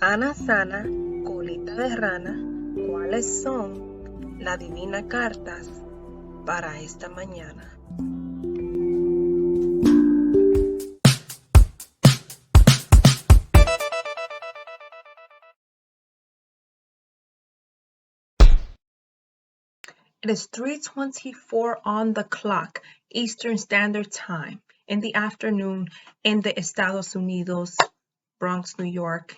Ana sana, colita de rana, ¿cuáles son las divinas cartas para esta mañana? It is 3:24 on the clock, Eastern Standard Time, in the afternoon in the Estados Unidos, Bronx, New York,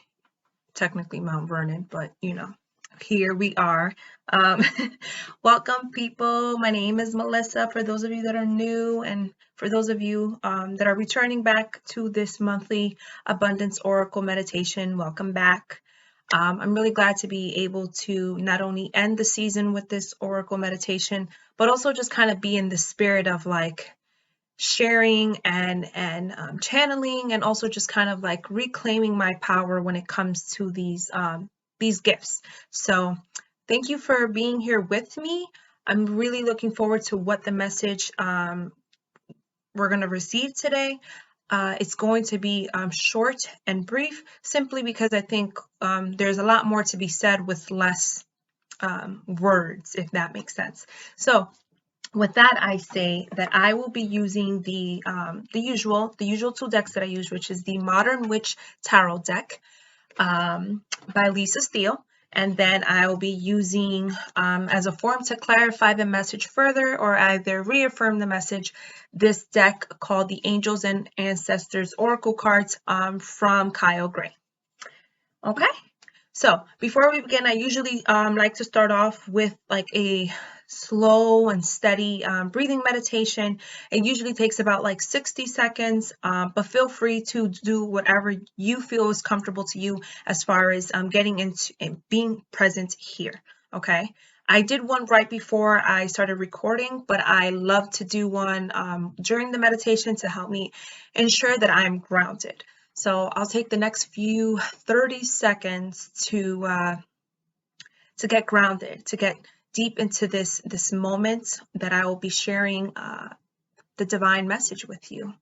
technically Mount Vernon, but you know, here we are. Welcome, people. My name is Melissa, for those of you that are new, and for those of you that are returning back to this monthly Abundance Oracle meditation, welcome back. I'm really glad to be able to not only end the season with this Oracle meditation, but also just kind of be in the spirit of like sharing and channeling, and also just kind of like reclaiming my power when it comes to these gifts. So thank you for being here with me. I'm really looking forward to what the message we're going to receive today. It's going to be short and brief, simply because I think there's a lot more to be said with less words, if that makes sense. So with that, I say that I will be using the usual two decks that I use, which is the Modern Witch Tarot deck by Lisa Steele. And then I will be using, as a form to clarify the message further or either reaffirm the message, this deck called the Angels and Ancestors Oracle cards from Kyle Gray. Okay, so before we begin, I usually like to start off with like a slow and steady breathing meditation. It usually takes about like 60 seconds, but feel free to do whatever you feel is comfortable to you as far as getting into and being present here. Okay, I did one right before I started recording, but I love to do one during the meditation to help me ensure that I'm grounded. So I'll take the next few 30 seconds to get grounded, to get deep into this moment that I will be sharing the divine message with you.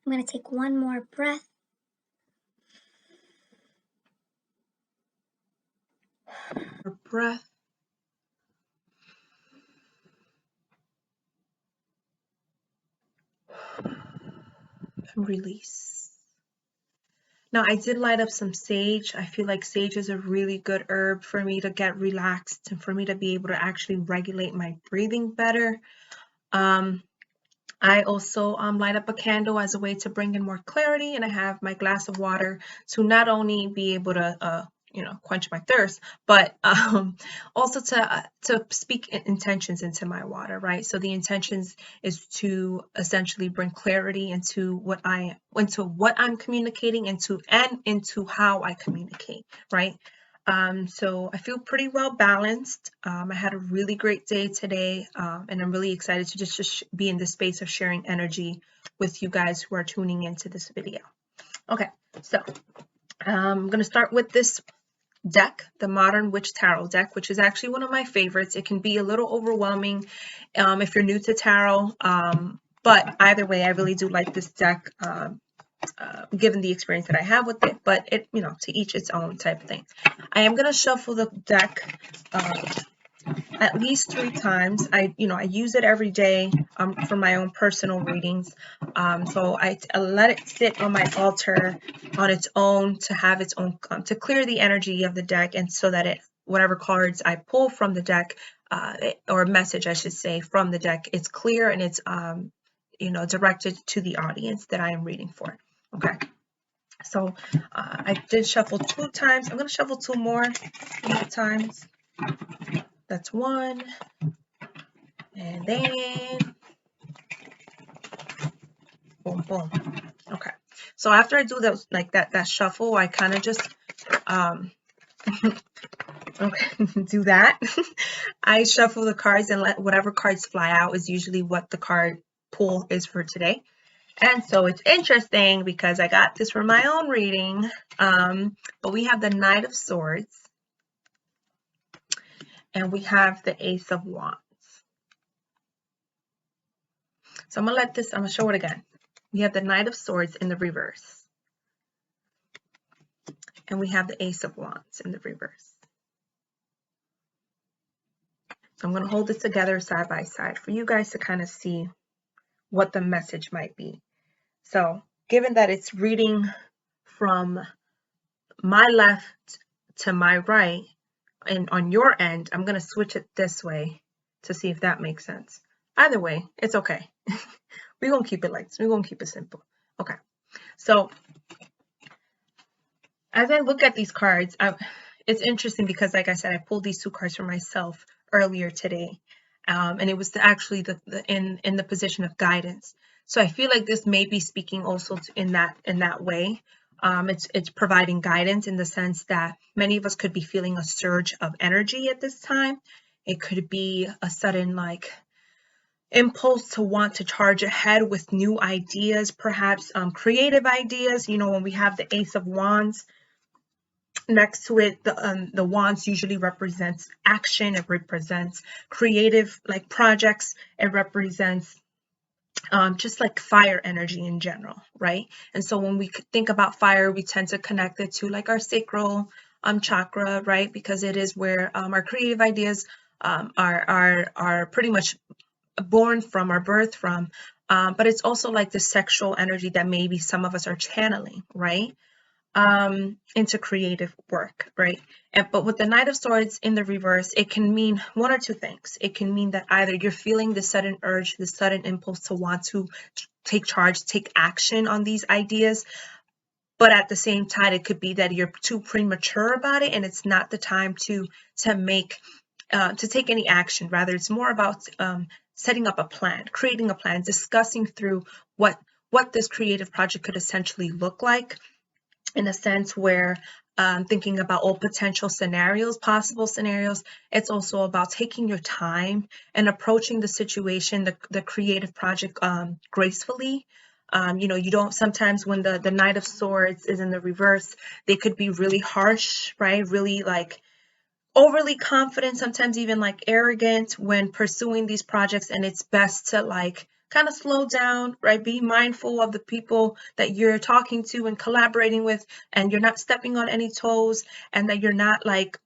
I'm going to take one more breath. And release. Now, I did light up some sage. I feel like sage is a really good herb for me to get relaxed and for me to be able to actually regulate my breathing better. I also light up a candle as a way to bring in more clarity, and I have my glass of water to not only be able to quench my thirst, but also to speak intentions into my water, right? So the intentions is to essentially bring clarity into what I'm communicating into how I communicate, right? So I feel pretty well balanced. I had a really great day today, and I'm really excited to just be in the space of sharing energy with you guys who are tuning into this video. Okay, so I'm going to start with this deck, the Modern Witch Tarot deck, which is actually one of my favorites. It can be a little overwhelming if you're new to tarot, but either way, I really do like this deck. Given the experience that I have with it, but it, to each its own type of thing. I am going to shuffle the deck at least 3 times. I use it every day for my own personal readings. So I let it sit on my altar on its own to have its own, to clear the energy of the deck, and so that whatever cards I pull from the deck, or message I should say from the deck, it's clear and it's directed to the audience that I am reading for. Okay, so I did shuffle 2 times. I'm going to shuffle 2 more times. That's 1. And then, boom, boom. Okay, so after I do those, like that shuffle, I kind of just, okay, do that. I shuffle the cards and let whatever cards fly out is usually what the card pull is for today. And so it's interesting because I got this from my own reading, but we have the Knight of Swords and we have the Ace of Wands. So I'm going to show it again. We have the Knight of Swords in the reverse. And we have the Ace of Wands in the reverse. So I'm going to hold this together side by side for you guys to kind of see what the message might be. So given that it's reading from my left to my right, and on your end, I'm going to switch it this way to see if that makes sense. Either way, it's okay. We're going to keep it like this. We're going to keep it simple. Okay. So as I look at these cards, it's interesting because, like I said, I pulled these two cards for myself earlier today. And it was actually in the position of guidance. So I feel like this may be speaking also in that way. It's providing guidance in the sense that many of us could be feeling a surge of energy at this time. It could be a sudden like impulse to want to charge ahead with new ideas, perhaps creative ideas. You know, when we have the Ace of Wands next to it, the wands usually represents action. It represents creative like projects. It represents just like fire energy in general, right? And so when we think about fire, we tend to connect it to like our sacral chakra, right? Because it is where our creative ideas are pretty much born from or birthed from. But it's also like the sexual energy that maybe some of us are channeling, right? Into creative work, right? But with the Knight of Swords in the reverse, it can mean one or two things. It can mean that either you're feeling the sudden urge, the sudden impulse to want to take charge, take action on these ideas, but at the same time, it could be that you're too premature about it and it's not the time to take any action. Rather, it's more about setting up a plan, creating a plan, discussing through what this creative project could essentially look like, in a sense where thinking about all potential scenarios, possible scenarios. It's also about taking your time and approaching the situation, the creative project gracefully. You know, you don't, sometimes when the Knight of Swords is in the reverse, they could be really harsh, right? Really like overly confident, sometimes even like arrogant when pursuing these projects. And it's best to like kind of slow down, right? Be mindful of the people that you're talking to and collaborating with, and you're not stepping on any toes, and that you're not like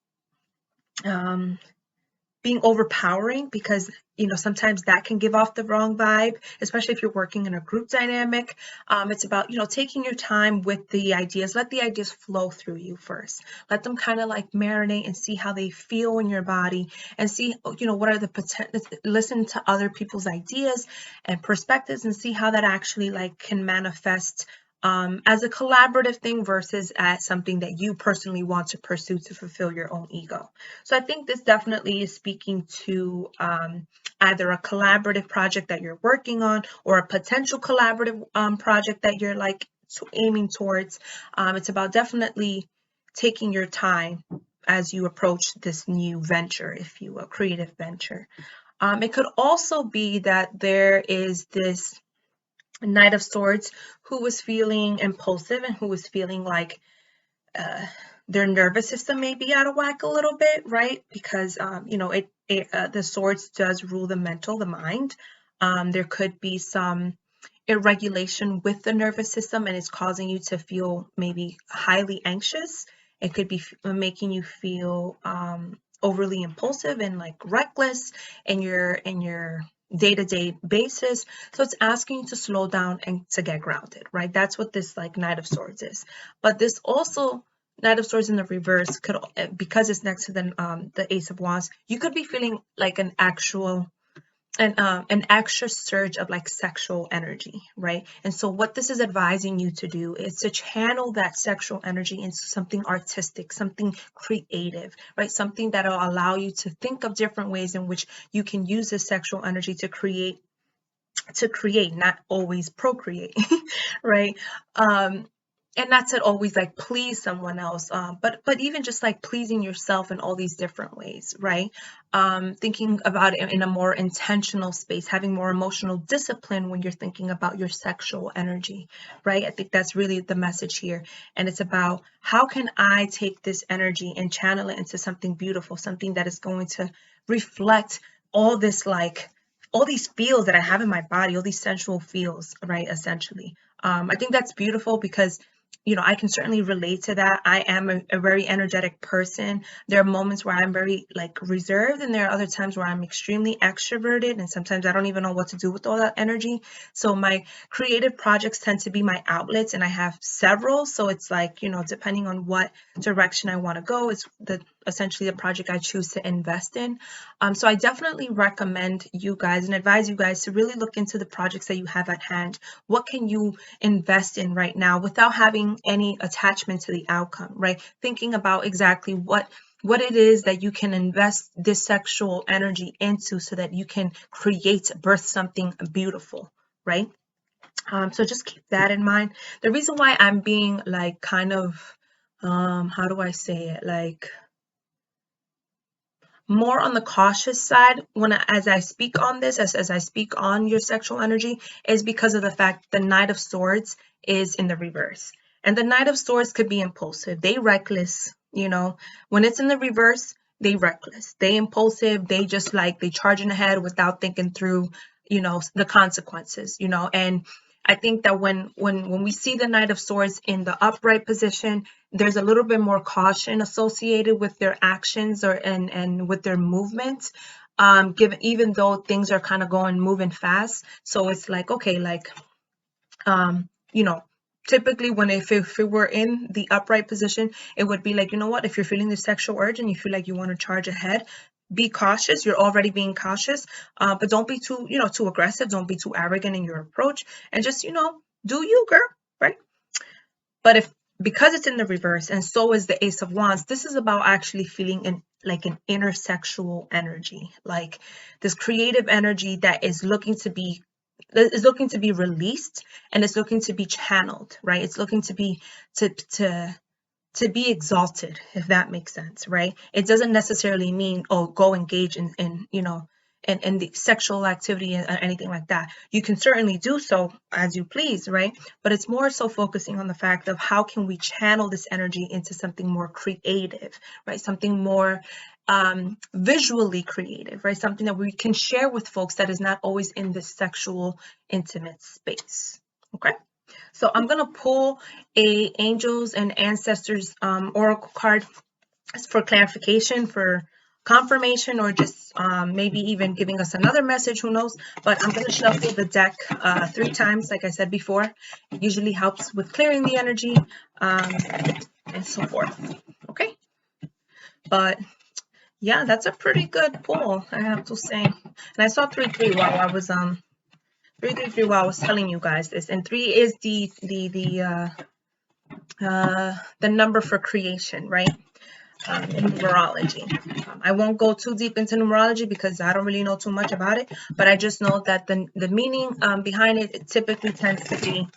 being overpowering, because you know sometimes that can give off the wrong vibe, especially if you're working in a group dynamic. It's about, you know, taking your time with the ideas. Let the ideas flow through you first. Let them kind of like marinate and see how they feel in your body, and see, you know, what are the potential. Listen to other people's ideas and perspectives and see how that actually like can manifest as a collaborative thing versus as something that you personally want to pursue to fulfill your own ego. So I think this definitely is speaking to either a collaborative project that you're working on or a potential collaborative project that you're like aiming towards. It's about definitely taking your time as you approach this new venture, if you will, creative venture. It could also be that there is this Knight of Swords who was feeling impulsive and who was feeling like their nervous system may be out of whack a little bit, right? Because you know, the swords does rule the mental, the mind. There could be some irregulation with the nervous system, and it's causing you to feel maybe highly anxious. It could be making you feel overly impulsive and like reckless in your day-to-day basis. So it's asking you to slow down and to get grounded, right? That's what this like Knight of Swords is. But this also, Knight of Swords in the reverse, could, because it's next to the Ace of Wands, you could be feeling like an extra surge of like sexual energy, right? And so what this is advising you to do is to channel that sexual energy into something artistic, something creative, right? Something that'll allow you to think of different ways in which you can use this sexual energy to create, not always procreate, right? and not to always like please someone else, but even just like pleasing yourself in all these different ways, right? Thinking about it in a more intentional space, having more emotional discipline when you're thinking about your sexual energy, right? I think that's really the message here, and it's about how can I take this energy and channel it into something beautiful, something that is going to reflect all this, like all these feels that I have in my body, all these sensual feels, right? Essentially, I think that's beautiful because I can certainly relate to that. I am a very energetic person. There are moments where I'm very like reserved, and there are other times where I'm extremely extroverted, and sometimes I don't even know what to do with all that energy. So my creative projects tend to be my outlets, and I have several. So it's like, depending on what direction I want to go, is essentially the project I choose to invest in. So I definitely recommend you guys and advise you guys to really look into the projects that you have at hand. What can you invest in right now without having any attachment to the outcome, right? Thinking about exactly what it is that you can invest this sexual energy into so that you can birth something beautiful, right? So just keep that in mind. The reason why I'm being like kind of, how do I say it? Like more on the cautious side as I speak on this, as I speak on your sexual energy, is because of the fact the Knight of Swords is in the reverse. And the Knight of Swords could be impulsive. They reckless, when it's in the reverse, they reckless, they impulsive, they just like they charging ahead without thinking through, the consequences, and I think that when we see the Knight of Swords in the upright position, there's a little bit more caution associated with their actions and with their movements, even though things are kind of moving fast. So it's like, okay, like, you know, typically if it were in the upright position, it would be like, what, if you're feeling the sexual urge and you feel like you want to charge ahead, be cautious. You're already being cautious, but don't be too aggressive. Don't be too arrogant in your approach, and just, do you, girl, right? But because it's in the reverse, and so is the Ace of Wands, this is about actually feeling like an inner sexual energy, like this creative energy that is looking to be released, and it's looking to be channeled, right? It's looking to be exalted, if that makes sense, right? It doesn't necessarily mean, oh, go engage in the sexual activity or anything like that. You can certainly do so as you please, right? But it's more so focusing on the fact of how can we channel this energy into something more creative, right? Something more visually creative, right? Something that we can share with folks that is not always in this sexual, intimate space, okay? So I'm going to pull a Angels and Ancestors Oracle card for clarification, for confirmation, or just maybe even giving us another message, who knows. But I'm going to shuffle the deck 3 times, like I said before. It usually helps with clearing the energy and so forth, okay? But yeah, that's a pretty good pull, I have to say. And I saw 3-3 while I was 3-3 while I was telling you guys this, and 3 is the number for creation, right? In numerology. I won't go too deep into numerology because I don't really know too much about it, but I just know that the meaning behind it typically tends to be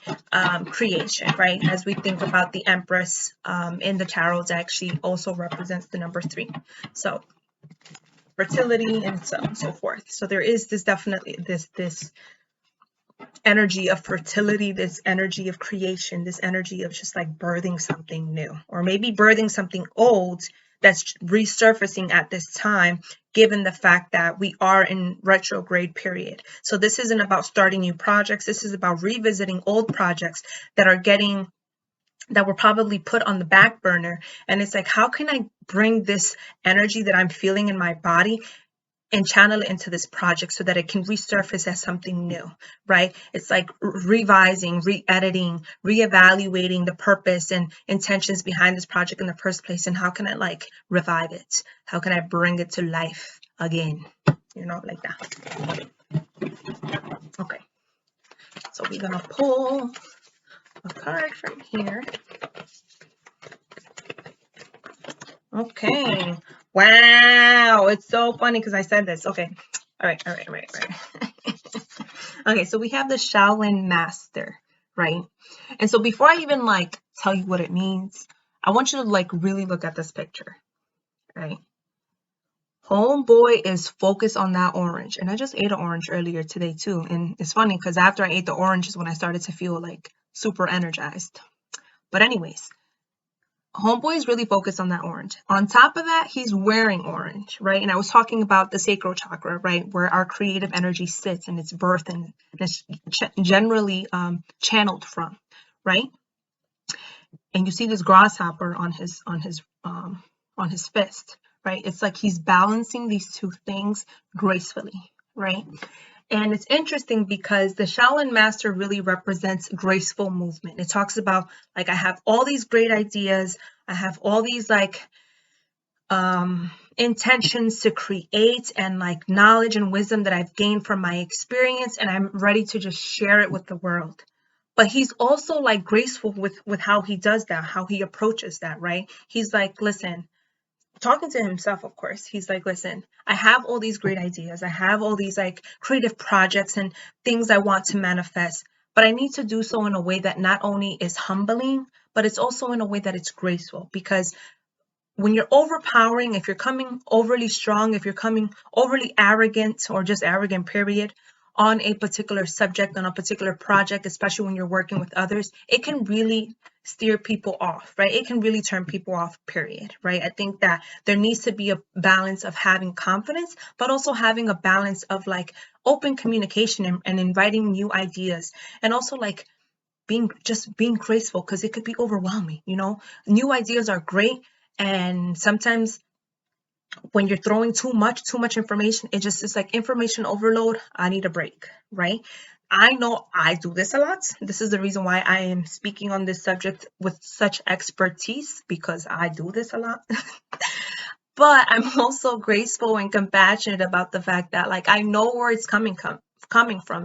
creation, right? As we think about the Empress in the tarot deck, she also represents the number 3. So fertility and so on and so forth. So there is definitely this energy of fertility, this energy of creation, this energy of just like birthing something new, or maybe birthing something old that's resurfacing at this time, given the fact that we are in retrograde period. So this isn't about starting new projects. This is about revisiting old projects that were probably put on the back burner. And it's like, how can I bring this energy that I'm feeling in my body and channel it into this project so that it can resurface as something new, right? It's like revising, re-editing, reevaluating the purpose and intentions behind this project in the first place. And how can I like revive it? How can I bring it to life again? Like that. Okay. So we're going to pull a card from here. Okay. Wow. It's so funny because I said this. Okay. All right. Okay, so we have the Shaolin Master, right? And so before I even like tell you what it means. I want you to like really look at this picture, right? Homeboy is focused on that orange. And I just ate an orange earlier today too. And it's funny because after I ate the orange is when I started to feel like super energized. But anyways, Homeboy is really focused on that orange. On top of that, he's wearing orange, right? And I was talking about the sacral chakra, right? Where our creative energy sits and its birth and it's generally channeled from, right? And you see this grasshopper on his fist, right? It's like he's balancing these two things gracefully, right? And it's interesting because the Shaolin master really represents graceful movement. It talks about like, I have all these great ideas. I have all these like intentions to create and like knowledge and wisdom that I've gained from my experience. And I'm ready to just share it with the world. But he's also like graceful with how he does that, how he approaches that, right? He's like, listen, talking to himself, of course, he's like, listen, I have all these great ideas. I have all these like creative projects and things I want to manifest, but I need to do so in a way that not only is humbling, but it's also in a way that it's graceful. Because when you're overpowering, if you're coming overly strong, if you're coming overly arrogant or just arrogant, period, on a particular subject, on a particular project, especially when you're working with others, it can really steer people off, right? It can really turn people off, period, right? I think that there needs to be a balance of having confidence, but also having a balance of like open communication and inviting new ideas, and also like being graceful, because it could be overwhelming, you know? New ideas are great, and sometimes when you're throwing too much information, it's like information overload. I need a break, right? I know I do this a lot. This is the reason why I am speaking on this subject with such expertise, because I do this a lot. But I'm also graceful and compassionate about the fact that like I know where it's coming from.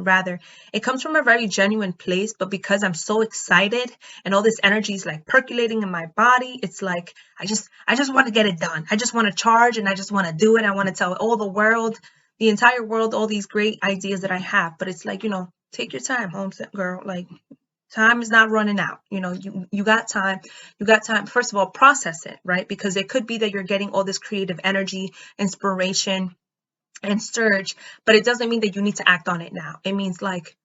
Rather, it comes from a very genuine place, but because I'm so excited and all this energy is like percolating in my body, it's like I just want to get it done. I just want to charge and I just want to do it. I want to tell all the world, the entire world, all these great ideas that I have. But it's like, take your time, homestead girl. Like, time is not running out. You got time. You got time. First of all, process it, right? Because it could be that you're getting all this creative energy, inspiration, and surge, but it doesn't mean that you need to act on it now. It means like,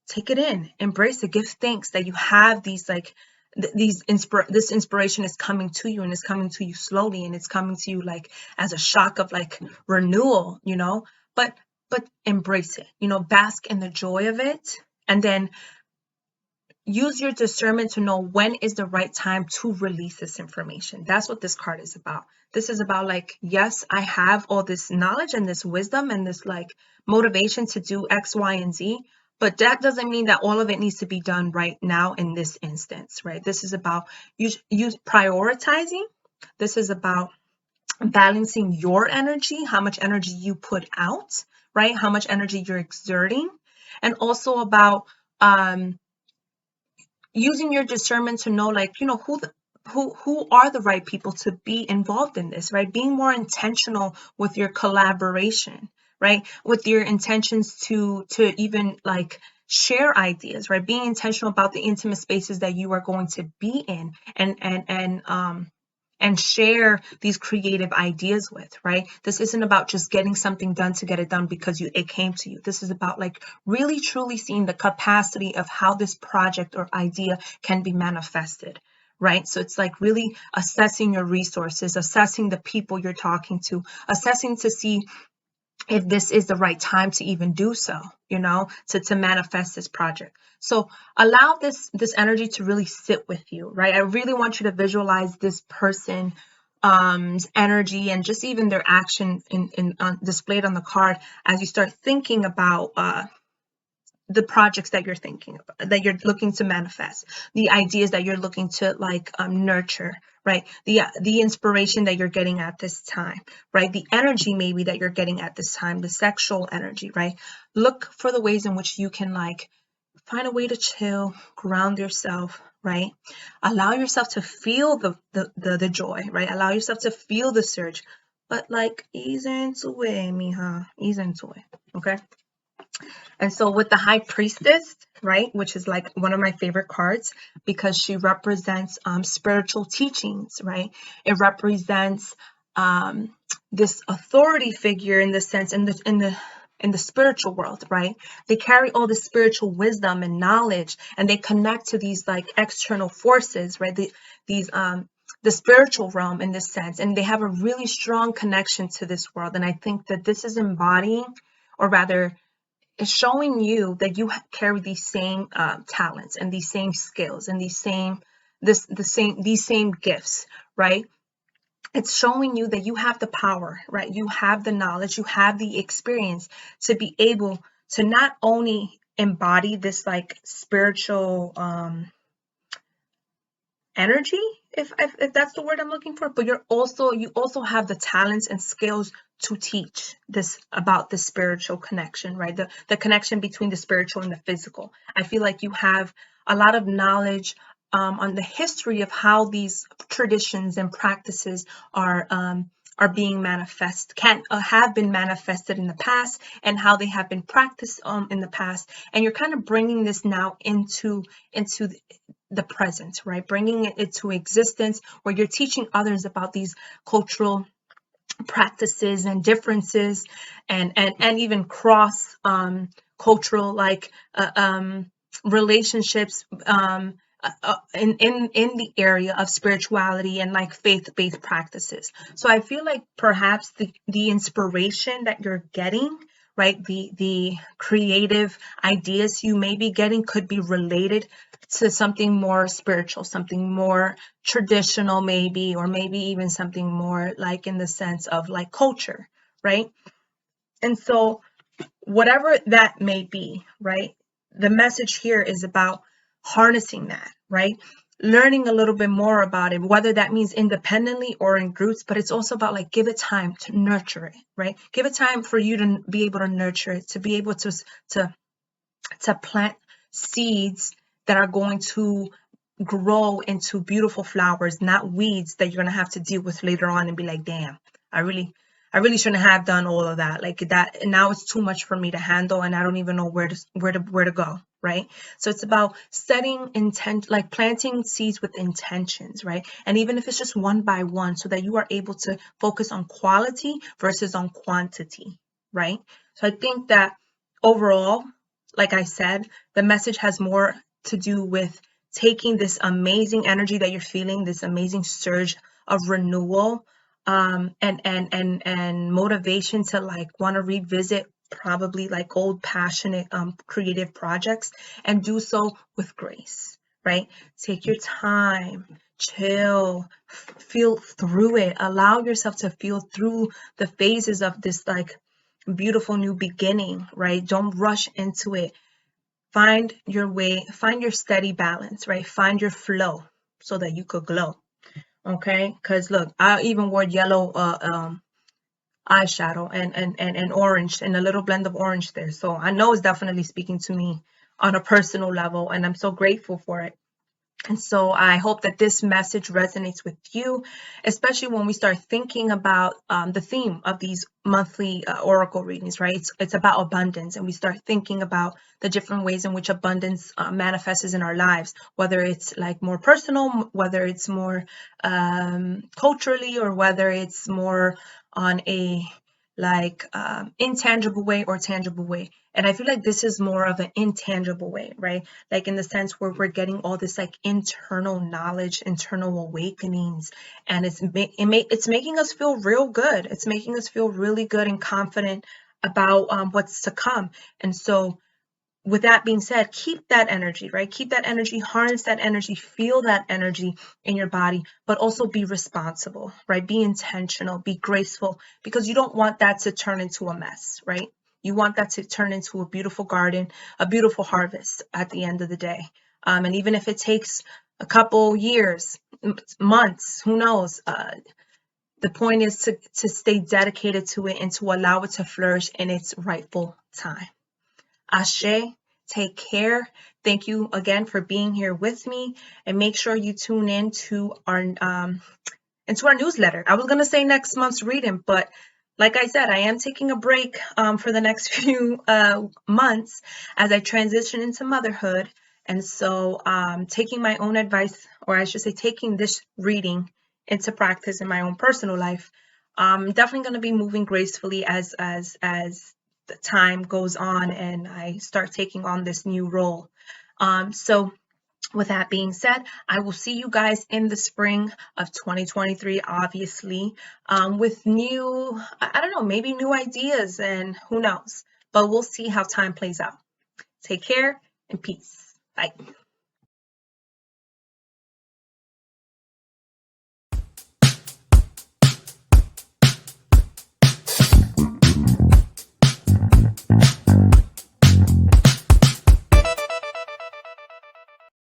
take it in, embrace it, give thanks that you have these like this inspiration is coming to you, and it's coming to you slowly, and it's coming to you like as a shock of like renewal, but embrace it, bask in the joy of it, and then use your discernment to know when is the right time to release this information. That's what this card is about. This is about like, yes, I have all this knowledge and this wisdom and this like motivation to do X, Y, and Z, but that doesn't mean that all of it needs to be done right now in this instance, right? This is about you prioritizing. This is about balancing your energy, how much energy you put out, right? How much energy you're exerting, and also about using your discernment to know, like, who are the right people to be involved in this, right? Being more intentional with your collaboration, right? With your intentions to even like share ideas, right? Being intentional about the intimate spaces that you are going to be in and share these creative ideas with, right? This isn't about just getting something done to get it done because it came to you. This is about like really truly seeing the capacity of how this project or idea can be manifested, right? So it's like really assessing your resources, assessing the people you're talking to, assessing to see if this is the right time to even do so, to manifest this project. So allow this energy to really sit with you, right? I really want you to visualize this person energy and just even their action displayed on the card as you start thinking about the projects that you're thinking about, that you're looking to manifest, the ideas that you're looking to like nurture, right? The inspiration that you're getting at this time, right? The energy maybe that you're getting at this time, the sexual energy, right? Look for the ways in which you can like find a way to chill, ground yourself, right? Allow yourself to feel the joy, right? Allow yourself to feel the surge, but like ease into it, Mija, ease into it, okay? And so with the High Priestess, right, which is like one of my favorite cards because she represents spiritual teachings, right? It represents um, this authority figure in the sense in the spiritual world, right? They carry all the spiritual wisdom and knowledge, and they connect to these like external forces, right? These the spiritual realm in this sense, and they have a really strong connection to this world. And I think that this is embodying, or rather it's showing you that you carry these same talents and these same skills and these same gifts, right? It's showing you that you have the power, right? You have the knowledge, you have the experience to be able to not only embody this like spiritual energy, if that's the word I'm looking for, but you also have the talents and skills to teach this about the spiritual connection, right? The connection between the spiritual and the physical. I feel like you have a lot of knowledge on the history of how these traditions and practices are being have been manifested in the past, and how they have been practiced in the past, and you're kind of bringing this now into the present, right? Bringing it into existence, where you're teaching others about these cultural practices and differences, and even cross cultural like relationships in the area of spirituality and like faith-based practices. So I feel like perhaps the inspiration that you're getting, right, the creative ideas you may be getting could be related to something more spiritual, something more traditional maybe, or maybe even something more like in the sense of like culture, right? And so whatever that may be, right, the message here is about harnessing that, right? Learning a little bit more about it, whether that means independently or in groups, but it's also about like give it time to nurture it, right? Give it time for you to be able to nurture it, to be able to plant seeds that are going to grow into beautiful flowers, not weeds that you're going to have to deal with later on and be like, damn, I really shouldn't have done all of that. Like that, and now it's too much for me to handle, and I don't even know where to go, right? So it's about setting intent, like planting seeds with intentions, right? And even if it's just one by one, so that you are able to focus on quality versus on quantity, right? So I think that overall, like I said, the message has more to do with taking this amazing energy that you're feeling, this amazing surge of renewal, and motivation to like want to revisit probably like old passionate creative projects, and do so with grace, right? Take your time, chill, feel through it, allow yourself to feel through the phases of this like beautiful new beginning, right? Don't rush into it. Find your way, find your steady balance, right? Find your flow so that you could glow. Okay, because look, I even wore yellow eyeshadow and orange, and a little blend of orange there. So I know it's definitely speaking to me on a personal level, and I'm so grateful for it. And so I hope that this message resonates with you, especially when we start thinking about the theme of these monthly oracle readings, right? It's about abundance, and we start thinking about the different ways in which abundance manifests in our lives, whether it's like more personal, whether it's more culturally, or whether it's more on a like intangible way or tangible way. And I feel like this is more of an intangible way, right? Like in the sense where we're getting all this like internal knowledge, internal awakenings, and it's making us feel real good. It's making us feel really good and confident about what's to come. And so with that being said, keep that energy, right? Keep that energy, harness that energy, feel that energy in your body, but also be responsible, right? Be intentional, be graceful, because you don't want that to turn into a mess, right? You want that to turn into a beautiful garden, a beautiful harvest at the end of the day. And even if it takes a couple years, months, who knows? The point is to stay dedicated to it and to allow it to flourish in its rightful time. Ashe, take care. Thank you again for being here with me, and make sure you tune in to our newsletter. I was gonna say next month's reading, but like I said, I am taking a break for the next few months as I transition into motherhood. And so taking my own advice, or I should say taking this reading into practice in my own personal life, I'm definitely going to be moving gracefully as the time goes on and I start taking on this new role. So with that being said, I will see you guys in the spring of 2023, obviously, with new, I don't know, maybe new ideas and who knows, but we'll see how time plays out. Take care and peace. Bye.